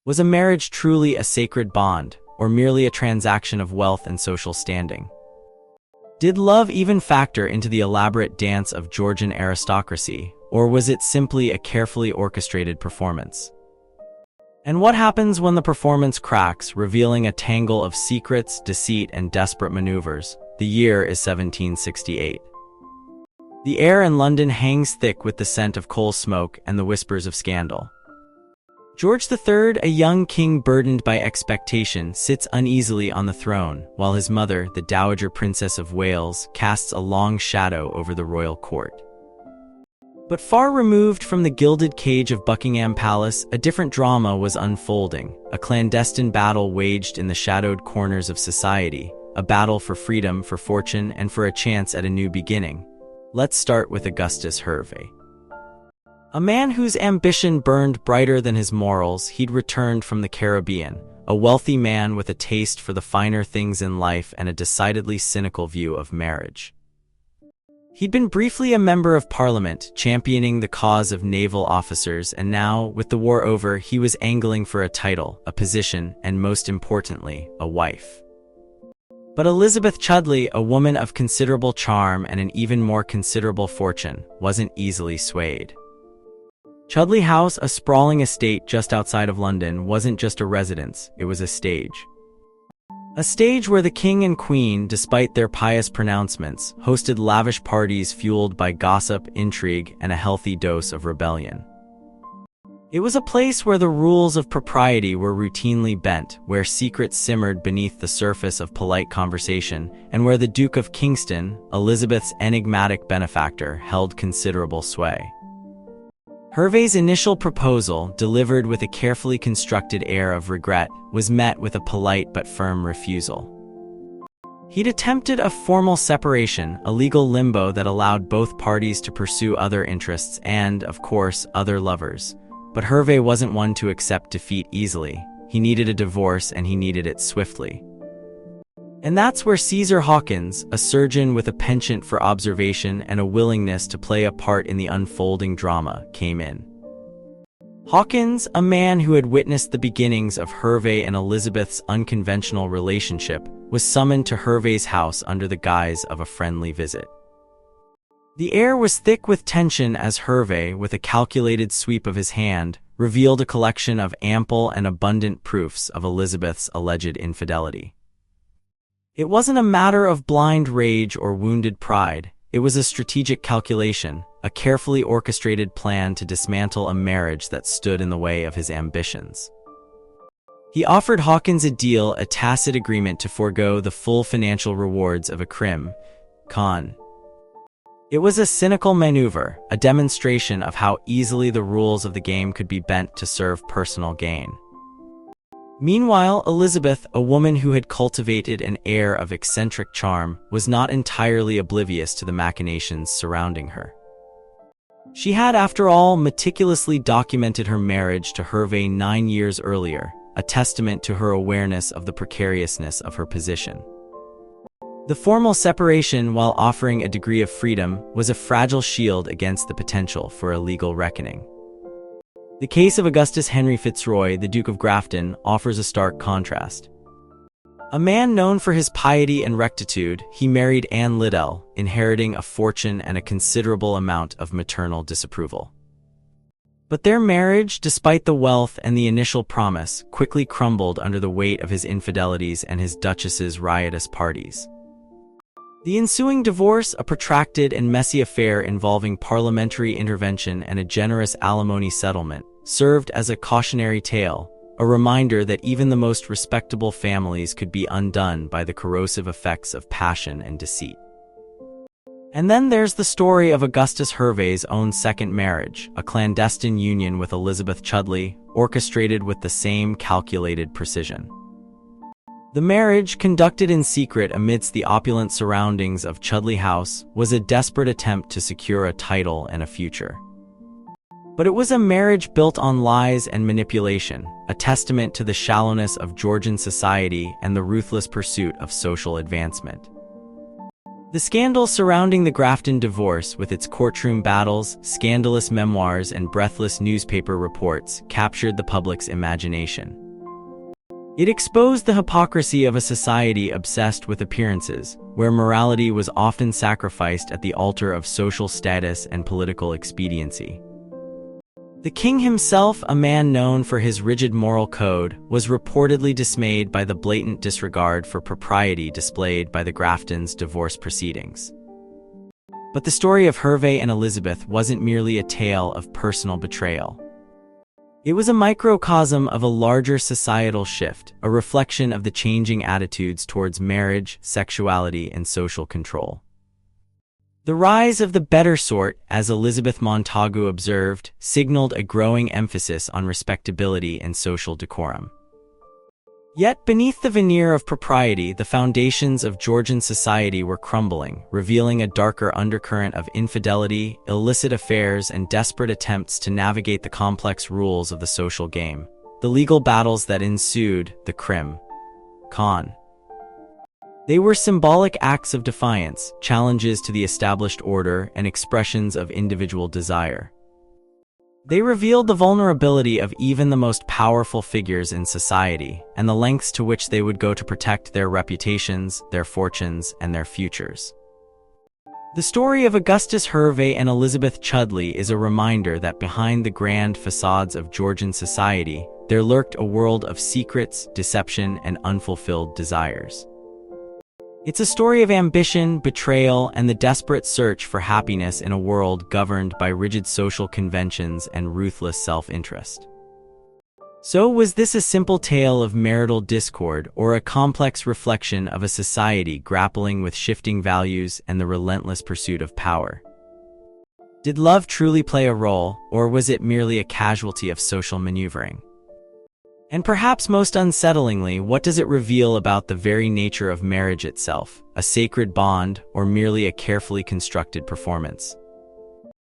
Was a marriage truly a sacred bond, or merely a transaction of wealth and social standing? Did love even factor into the elaborate dance of Georgian aristocracy, or was it simply a carefully orchestrated performance? And what happens when the performance cracks, revealing a tangle of secrets, deceit, and desperate maneuvers? The year is 1768. The air in London hangs thick with the scent of coal smoke and the whispers of scandal. George III, a young king burdened by expectation, sits uneasily on the throne, while his mother, the Dowager Princess of Wales, casts a long shadow over the royal court. But far removed from the gilded cage of Buckingham Palace, a different drama was unfolding, a clandestine battle waged in the shadowed corners of society, a battle for freedom, for fortune, and for a chance at a new beginning. Let's start with Augustus Hervey. A man whose ambition burned brighter than his morals. He'd returned from the Caribbean, a wealthy man with a taste for the finer things in life and a decidedly cynical view of marriage. He'd been briefly a member of Parliament, championing the cause of naval officers, and now, with the war over, he was angling for a title, a position, and most importantly, a wife. But Elizabeth Chudleigh, a woman of considerable charm and an even more considerable fortune, wasn't easily swayed. Chudleigh House, a sprawling estate just outside of London, wasn't just a residence, it was a stage. A stage where the king and queen, despite their pious pronouncements, hosted lavish parties fueled by gossip, intrigue, and a healthy dose of rebellion. It was a place where the rules of propriety were routinely bent, where secrets simmered beneath the surface of polite conversation, and where the Duke of Kingston, Elizabeth's enigmatic benefactor, held considerable sway. Hervey's initial proposal, delivered with a carefully constructed air of regret, was met with a polite but firm refusal. He'd attempted a formal separation, a legal limbo that allowed both parties to pursue other interests and, of course, other lovers. But Hervey wasn't one to accept defeat easily. He needed a divorce, and he needed it swiftly. And that's where Caesar Hawkins, a surgeon with a penchant for observation and a willingness to play a part in the unfolding drama, came in. Hawkins, a man who had witnessed the beginnings of Hervey and Elizabeth's unconventional relationship, was summoned to Hervey's house under the guise of a friendly visit. The air was thick with tension as Hervey, with a calculated sweep of his hand, revealed a collection of ample and abundant proofs of Elizabeth's alleged infidelity. It wasn't a matter of blind rage or wounded pride. It was a strategic calculation, a carefully orchestrated plan to dismantle a marriage that stood in the way of his ambitions. He offered Hawkins a deal, a tacit agreement to forego the full financial rewards of a con. It was a cynical maneuver, a demonstration of how easily the rules of the game could be bent to serve personal gain. Meanwhile, Elizabeth, a woman who had cultivated an air of eccentric charm, was not entirely oblivious to the machinations surrounding her. She had, after all, meticulously documented her marriage to Hervey 9 years earlier, a testament to her awareness of the precariousness of her position. The formal separation, while offering a degree of freedom, was a fragile shield against the potential for a legal reckoning. The case of Augustus Henry Fitzroy, the Duke of Grafton, offers a stark contrast. A man known for his piety and rectitude, he married Anne Liddell, inheriting a fortune and a considerable amount of maternal disapproval. But their marriage, despite the wealth and the initial promise, quickly crumbled under the weight of his infidelities and his duchess's riotous parties. The ensuing divorce, a protracted and messy affair involving parliamentary intervention and a generous alimony settlement, served as a cautionary tale, a reminder that even the most respectable families could be undone by the corrosive effects of passion and deceit. And then there's the story of Augustus Hervey's own second marriage, a clandestine union with Elizabeth Chudleigh, orchestrated with the same calculated precision. The marriage, conducted in secret amidst the opulent surroundings of Chudleigh House, was a desperate attempt to secure a title and a future. But it was a marriage built on lies and manipulation, a testament to the shallowness of Georgian society and the ruthless pursuit of social advancement. The scandal surrounding the Grafton divorce, with its courtroom battles, scandalous memoirs, and breathless newspaper reports, captured the public's imagination. It exposed the hypocrisy of a society obsessed with appearances, where morality was often sacrificed at the altar of social status and political expediency. The king himself, a man known for his rigid moral code, was reportedly dismayed by the blatant disregard for propriety displayed by the Graftons' divorce proceedings. But the story of Hervey and Elizabeth wasn't merely a tale of personal betrayal. It was a microcosm of a larger societal shift, a reflection of the changing attitudes towards marriage, sexuality, and social control. The rise of the better sort, as Elizabeth Montagu observed, signaled a growing emphasis on respectability and social decorum. Yet beneath the veneer of propriety, the foundations of Georgian society were crumbling, revealing a darker undercurrent of infidelity, illicit affairs, and desperate attempts to navigate the complex rules of the social game. The legal battles that ensued, the crim. Con. They were symbolic acts of defiance, challenges to the established order, and expressions of individual desire. They revealed the vulnerability of even the most powerful figures in society, and the lengths to which they would go to protect their reputations, their fortunes, and their futures. The story of Augustus Hervey and Elizabeth Chudleigh is a reminder that behind the grand facades of Georgian society, there lurked a world of secrets, deception, and unfulfilled desires. It's a story of ambition, betrayal, and the desperate search for happiness in a world governed by rigid social conventions and ruthless self-interest. So, was this a simple tale of marital discord, or a complex reflection of a society grappling with shifting values and the relentless pursuit of power? Did love truly play a role, or was it merely a casualty of social maneuvering? And perhaps most unsettlingly, what does it reveal about the very nature of marriage itself, a sacred bond, or merely a carefully constructed performance?